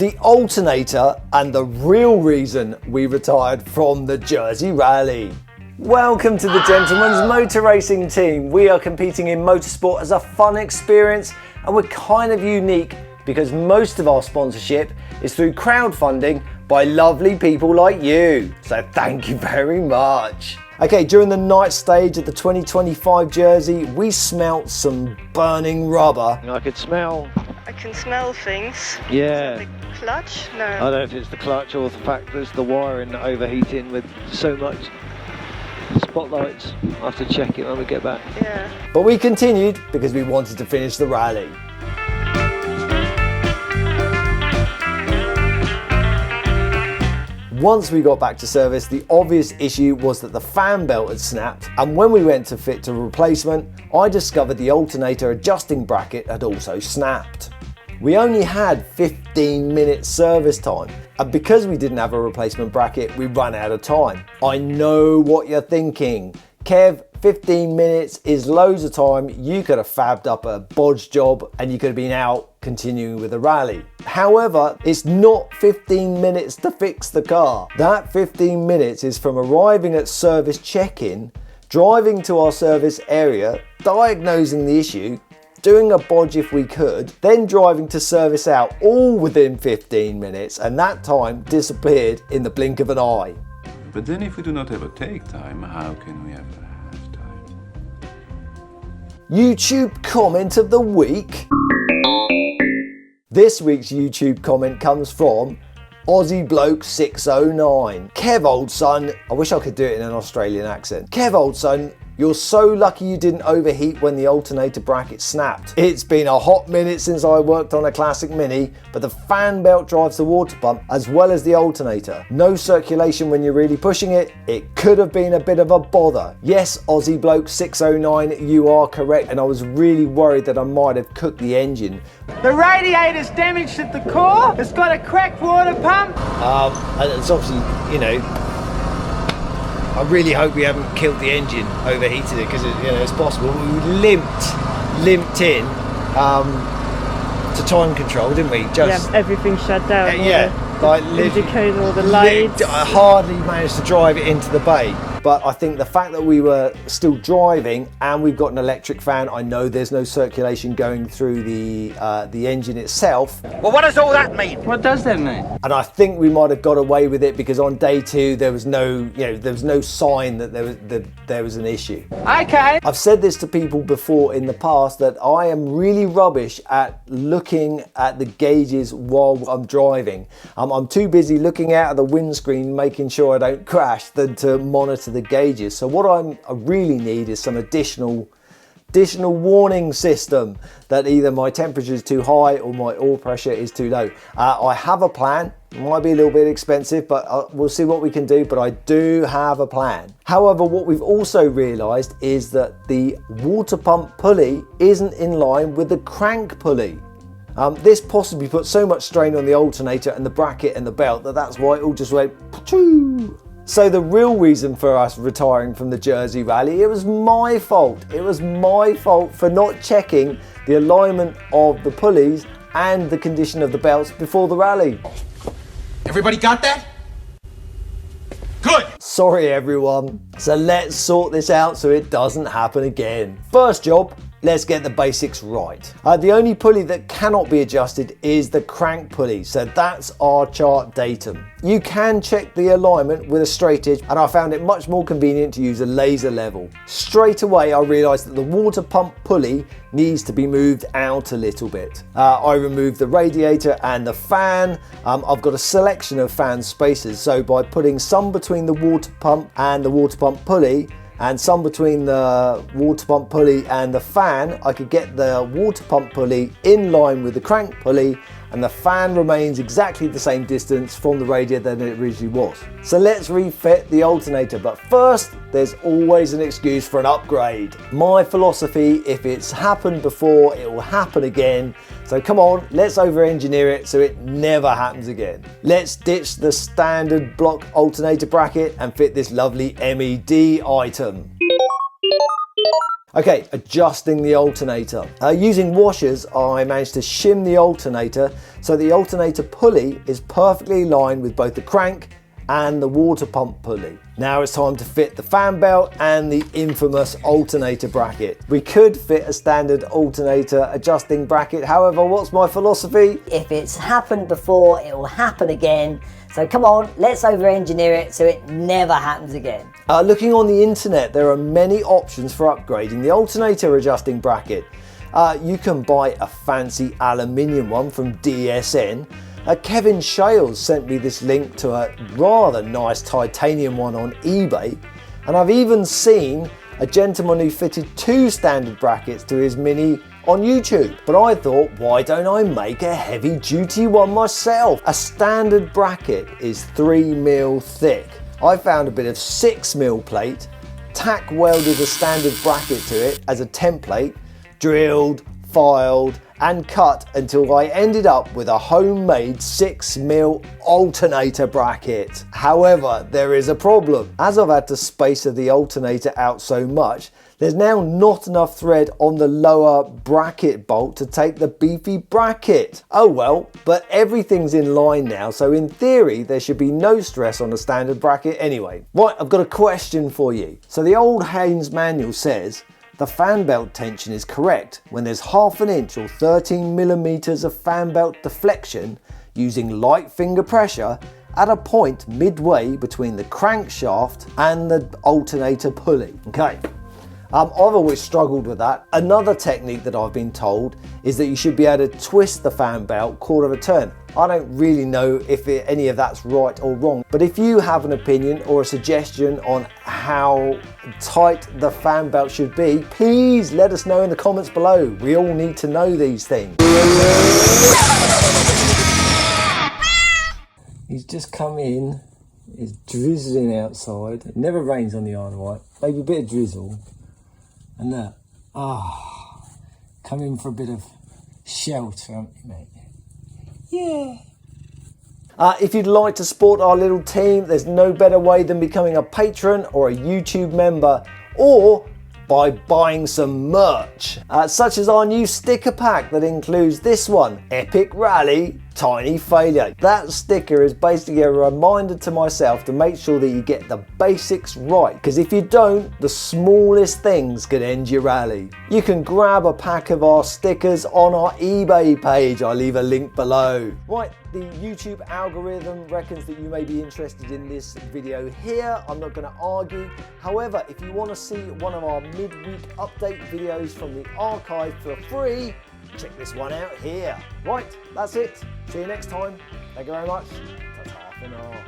the alternator and the real reason we retired from the Jersey Rally. Welcome to the Gentleman's Motor Racing Team. We are competing in motorsport as a fun experience, and we're kind of unique because most of our sponsorship is through crowdfunding by lovely people like you. So thank you very much. Okay, during the night stage of the 2025 Jersey, we smelt some burning rubber. I could smell. I can smell things. Yeah. Is that the clutch? No. I don't know if it's the clutch or the fact there's the wiring overheating with so much spotlights. I'll have to check it when we get back. Yeah. But we continued because we wanted to finish the rally. Once we got back to service, the obvious issue was that the fan belt had snapped, and when we went to fit to replacement, I discovered the alternator adjusting bracket had also snapped. We only had 15 minutes service time, and because we didn't have a replacement bracket, we ran out of time. I know what you're thinking. Kev, 15 minutes is loads of time. You could have fabbed up a bodge job and you could have been out continuing with the rally. However, it's not 15 minutes to fix the car. That 15 minutes is from arriving at service check-in, driving to our service area, diagnosing the issue, doing a bodge if we could, then driving to service out, all within 15 minutes, and that time disappeared in the blink of an eye. But then if we do not have a take time, how can we have a half time? YouTube comment of the week. This week's YouTube comment comes from Aussie Bloke 609. Kev, old son, I wish I could do it in an Australian accent. Kev, old son, you're so lucky you didn't overheat when the alternator bracket snapped. It's been a hot minute since I worked on a classic Mini, but the fan belt drives the water pump as well as the alternator. No circulation when you're really pushing it. It could have been a bit of a bother. Yes, Aussie Bloke 609, you are correct, and I was really worried that I might have cooked the engine. The radiator's damaged at the core. It's got a cracked water pump. And it's obviously, you know, I really hope we haven't killed the engine, overheated it, because it's possible. We limped in to time control, didn't we? Just everything shut down. Indicator, all the lights. I hardly managed to drive it into the bay. But I think the fact that we were still driving and we've got an electric fan, I know there's no circulation going through the engine itself. Well, what does all that mean? What does that mean? And I think we might have got away with it because on day 2 there was no, sign that there was an issue. Okay. I've said this to people before in the past that I am really rubbish at looking at the gauges while I'm driving. I'm too busy looking out of the windscreen making sure I don't crash than to monitor the gauges. So what I really need is some additional warning system that either my temperature is too high or my oil pressure is too low. I have a plan. It might be a little bit expensive, but we'll see what we can do, but I do have a plan. However, what we've also realized is that the water pump pulley isn't in line with the crank pulley. This possibly put so much strain on the alternator and the bracket and the belt that's why it all just went pachoo. So the real reason for us retiring from the Jersey Rally, it was my fault. It was my fault for not checking the alignment of the pulleys and the condition of the belts before the rally. Everybody got that? Good! Sorry everyone. So let's sort this out so it doesn't happen again. First job, let's get the basics right. The only pulley that cannot be adjusted is the crank pulley, so that's our chart datum. You can check the alignment with a straight edge, and I found it much more convenient to use a laser level. Straight away I realised that the water pump pulley needs to be moved out a little bit. I removed the radiator and the fan. I've got a selection of fan spacers, so by putting some between the water pump and the water pump pulley, and some between the water pump pulley and the fan, I could get the water pump pulley in line with the crank pulley, and the fan remains exactly the same distance from the radiator than it originally was. So let's refit the alternator, but first there's always an excuse for an upgrade. My philosophy, if it's happened before, it will happen again. So come on, let's over-engineer it so it never happens again. Let's ditch the standard block alternator bracket and fit this lovely MED item. Okay, adjusting the alternator. Using washers, I managed to shim the alternator so the alternator pulley is perfectly aligned with both the crank and the water pump pulley. Now it's time to fit the fan belt and the infamous alternator bracket. We could fit a standard alternator adjusting bracket, however, what's my philosophy? If it's happened before, it will happen again. So come on, let's over-engineer it so it never happens again. Looking on the internet, there are many options for upgrading the alternator adjusting bracket. You can buy a fancy aluminium one from DSN. Kevin Shales sent me this link to a rather nice titanium one on eBay, and I've even seen a gentleman who fitted 2 standard brackets to his Mini on YouTube. But I thought, why don't I make a heavy duty one myself? A standard bracket is 3mm thick. I found a bit of 6mm plate, tack welded a standard bracket to it as a template, drilled, filed and cut until I ended up with a homemade 6mm alternator bracket. However, there is a problem. As I've had to spacer the alternator out so much, there's now not enough thread on the lower bracket bolt to take the beefy bracket. Oh well, but everything's in line now, so in theory there should be no stress on the standard bracket anyway. Right, I've got a question for you. So the old Haynes manual says the fan belt tension is correct when there's 1/2 inch or 13mm of fan belt deflection using light finger pressure at a point midway between the crankshaft and the alternator pulley. Okay. I've always struggled with that. Another technique that I've been told is that you should be able to twist the fan belt 1/4 turn. I don't really know if any of that's right or wrong, but if you have an opinion or a suggestion on how tight the fan belt should be, please let us know in the comments below. We all need to know these things. He's just come in, it's drizzling outside. It never rains on the Isle of Wight, maybe a bit of drizzle. And look, come in for a bit of shelter, haven't you, mate? Yeah. If you'd like to support our little team, there's no better way than becoming a patron or a YouTube member, or by buying some merch, such as our new sticker pack that includes this one, Epic Rally Tiny Failure. That sticker is basically a reminder to myself to make sure that you get the basics right, because if you don't, the smallest things could end your rally. You can grab a pack of our stickers on our eBay page. I'll leave a link below. Right, the YouTube algorithm reckons that you may be interested in this video here. I'm not going to argue. However, if you want to see one of our midweek update videos from the archive for free, check this one out here. Right, that's it. See you next time. Thank you very much. Ta-ta for now.